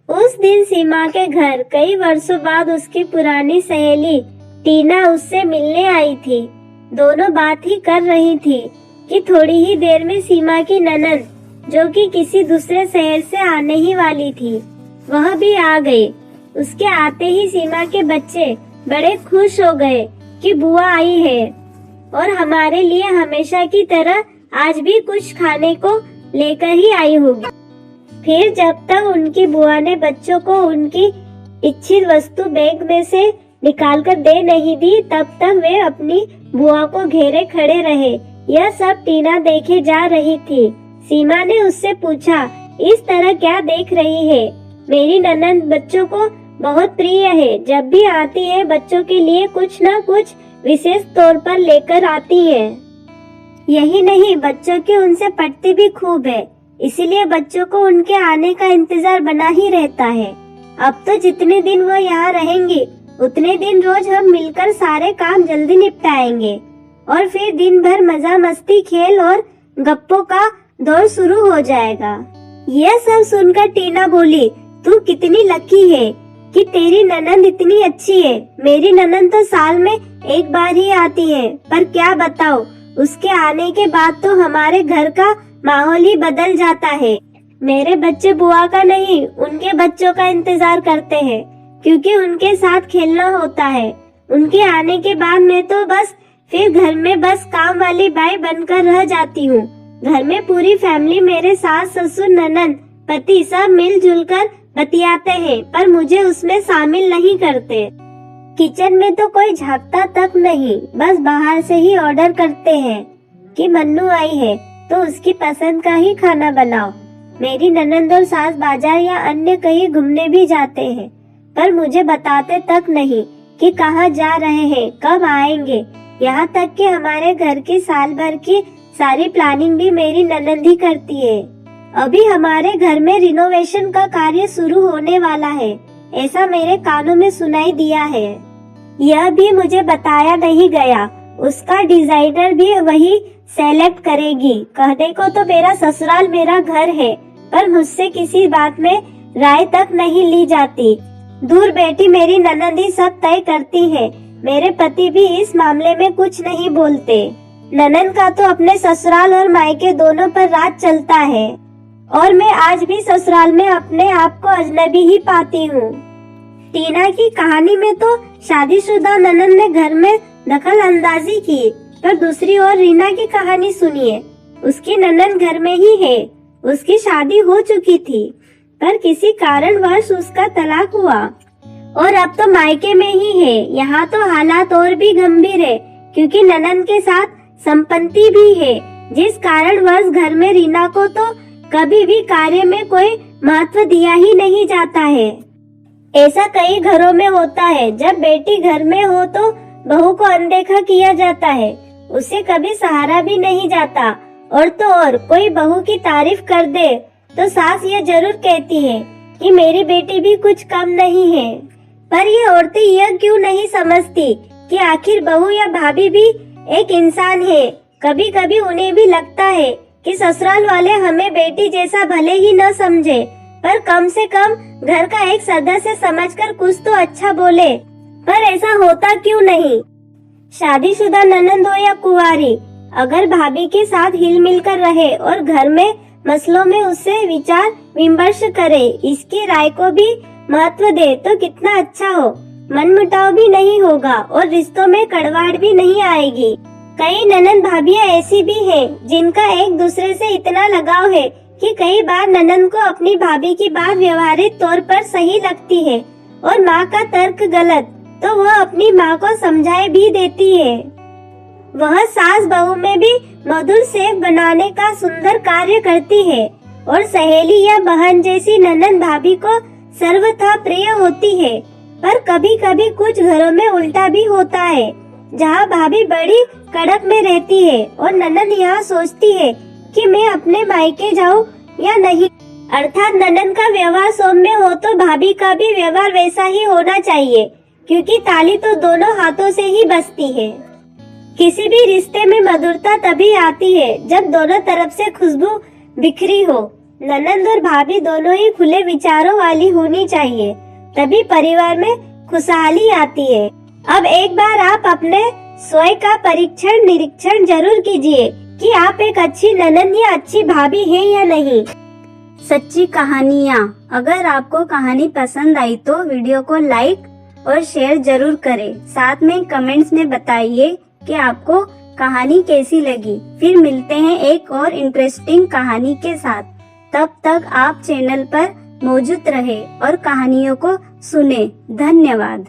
उस दिन सीमा के घर कई वर्षों बाद उसकी पुरानी सहेली टीना उससे मिलने आई थी। दोनों बात ही कर रही थी कि थोड़ी ही देर में सीमा की ननद, जो कि किसी दूसरे शहर से आने ही वाली थी, वह भी आ गई। उसके आते ही सीमा के बच्चे बड़े खुश हो गए कि बुआ आई है और हमारे लिए हमेशा की तरह आज भी कुछ खाने को लेकर ही आई होगी। फिर जब तक उनकी बुआ ने बच्चों को उनकी इच्छित वस्तु बैग में से निकालकर दे नहीं दी, तब तक वे अपनी बुआ को घेरे खड़े रहे। यह सब टीना देखे जा रही थी। सीमा ने उससे पूछा, इस तरह क्या देख रही है? मेरी ननद बच्चों को बहुत प्रिय है। जब भी आती है बच्चों के लिए कुछ न कुछ विशेष तौर पर लेकर आती है। यही नहीं, बच्चों की उनसे पटती भी खूब है, इसीलिए बच्चों को उनके आने का इंतजार बना ही रहता है। अब तो जितने दिन वो यहाँ रहेंगी उतने दिन रोज हम मिलकर सारे काम जल्दी निपटाएंगे और फिर दिन भर मजा मस्ती, खेल और गप्पों का दौर शुरू हो जाएगा। यह सब सुनकर टीना बोली, तू कितनी लकी है कि तेरी ननद इतनी अच्छी है। मेरी ननद तो साल में एक बार ही आती है, पर क्या बताओ, उसके आने के बाद तो हमारे घर का माहौल ही बदल जाता है। मेरे बच्चे बुआ का नहीं, उनके बच्चों का इंतजार करते हैं, क्योंकि उनके साथ खेलना होता है। उनके आने के बाद मैं तो बस फिर घर में बस काम वाली बाई बनकर रह जाती हूँ। घर में पूरी फैमिली, मेरे सास ससुर ननद पति सब मिलजुल कर बतियाते हैं, पर मुझे उसमें शामिल नहीं करते। किचन में तो कोई झांकता तक नहीं, बस बाहर से ही ऑर्डर करते हैं कि मन्नू आई है तो उसकी पसंद का ही खाना बनाओ। मेरी ननद और सास बाजार या अन्य कहीं घूमने भी जाते हैं, पर मुझे बताते तक नहीं कि कहाँ जा रहे हैं, कब आएंगे। यहाँ तक कि हमारे घर की साल भर की सारी प्लानिंग भी मेरी ननद ही करती है। अभी हमारे घर में रिनोवेशन का कार्य शुरू होने वाला है, ऐसा मेरे कानों में सुनाई दिया है। यह भी मुझे बताया नहीं गया, उसका डिजाइनर भी वही सेलेक्ट करेगी। कहने को तो मेरा ससुराल मेरा घर है, पर मुझसे किसी बात में राय तक नहीं ली जाती। दूर बैठी मेरी ननद ही सब तय करती है। मेरे पति भी इस मामले में कुछ नहीं बोलते। ननद का तो अपने ससुराल और मायके दोनों पर राज चलता है, और मैं आज भी ससुराल में अपने आप को अजनबी ही पाती हूँ। टीना की कहानी में तो शादीशुदा ननद ने घर में दखल अंदाजी की, पर दूसरी ओर रीना की कहानी सुनिए। उसकी ननद घर में ही है, उसकी शादी हो चुकी थी, पर किसी कारणवश उसका तलाक हुआ और अब तो मायके में ही है। यहाँ तो हालात और भी गंभीर है, क्योंकि ननद के साथ संपत्ति भी है, जिस कारणवश घर में रीना को तो कभी भी कार्य में कोई महत्व दिया ही नहीं जाता है। ऐसा कई घरों में होता है, जब बेटी घर में हो तो बहू को अनदेखा किया जाता है, उसे कभी सहारा भी नहीं जाता। और तो और कोई बहू की तारीफ कर दे तो सास ये जरूर कहती है कि मेरी बेटी भी कुछ कम नहीं है। पर ये औरतें यह क्यों नहीं समझती कि आखिर बहू या भाभी भी एक इंसान है। कभी कभी उन्हें भी लगता है कि ससुराल वाले हमें बेटी जैसा भले ही न समझे, पर कम से कम घर का एक सदस्य समझकर कुछ तो अच्छा बोले। पर ऐसा होता क्यों नहीं? शादीशुदा ननद हो या कुंवारी, अगर भाभी के साथ हिल मिल कर रहे और घर में मसलों में उससे विचार विमर्श करे, इसकी राय को भी महत्व दे तो कितना अच्छा हो। मनमुटाव भी नहीं होगा और रिश्तों में कड़वाहट भी नहीं आएगी। कई ननद भाभियां ऐसी भी हैं जिनका एक दूसरे से इतना लगाव है कि कई बार ननद को अपनी भाभी की बात व्यवहारिक तौर पर सही लगती है और माँ का तर्क गलत, तो वह अपनी माँ को समझाए भी देती है। वह सास बहू में भी मधुर सेव बनाने का सुंदर कार्य करती है और सहेली या बहन जैसी ननद भाभी को सर्वथा प्रिय होती है। पर कभी कभी कुछ घरों में उल्टा भी होता है, जहाँ भाभी बड़ी कड़क में रहती है और ननद यहाँ सोचती है कि मैं अपने मायके जाऊँ या नहीं। अर्थात ननद का व्यवहार सौम्य हो तो भाभी का भी व्यवहार वैसा ही होना चाहिए, क्योंकि ताली तो दोनों हाथों से ही बजती है। किसी भी रिश्ते में मधुरता तभी आती है जब दोनों तरफ से खुशबू बिखरी हो। ननंद और भाभी दोनों ही खुले विचारों वाली होनी चाहिए, तभी परिवार में खुशहाली आती है। अब एक बार आप अपने स्वयं का परीक्षण निरीक्षण जरूर कीजिए कि आप एक अच्छी ननंद या अच्छी भाभी हैं या नहीं। सच्ची कहानियाँ। अगर आपको कहानी पसंद आई तो वीडियो को लाइक और शेयर जरूर करें। साथ में कमेंट्स में बताइए कि आपको कहानी कैसी लगी। फिर मिलते हैं एक और इंटरेस्टिंग कहानी के साथ। तब तक आप चैनल पर मौजूद रहे और कहानियों को सुने। धन्यवाद।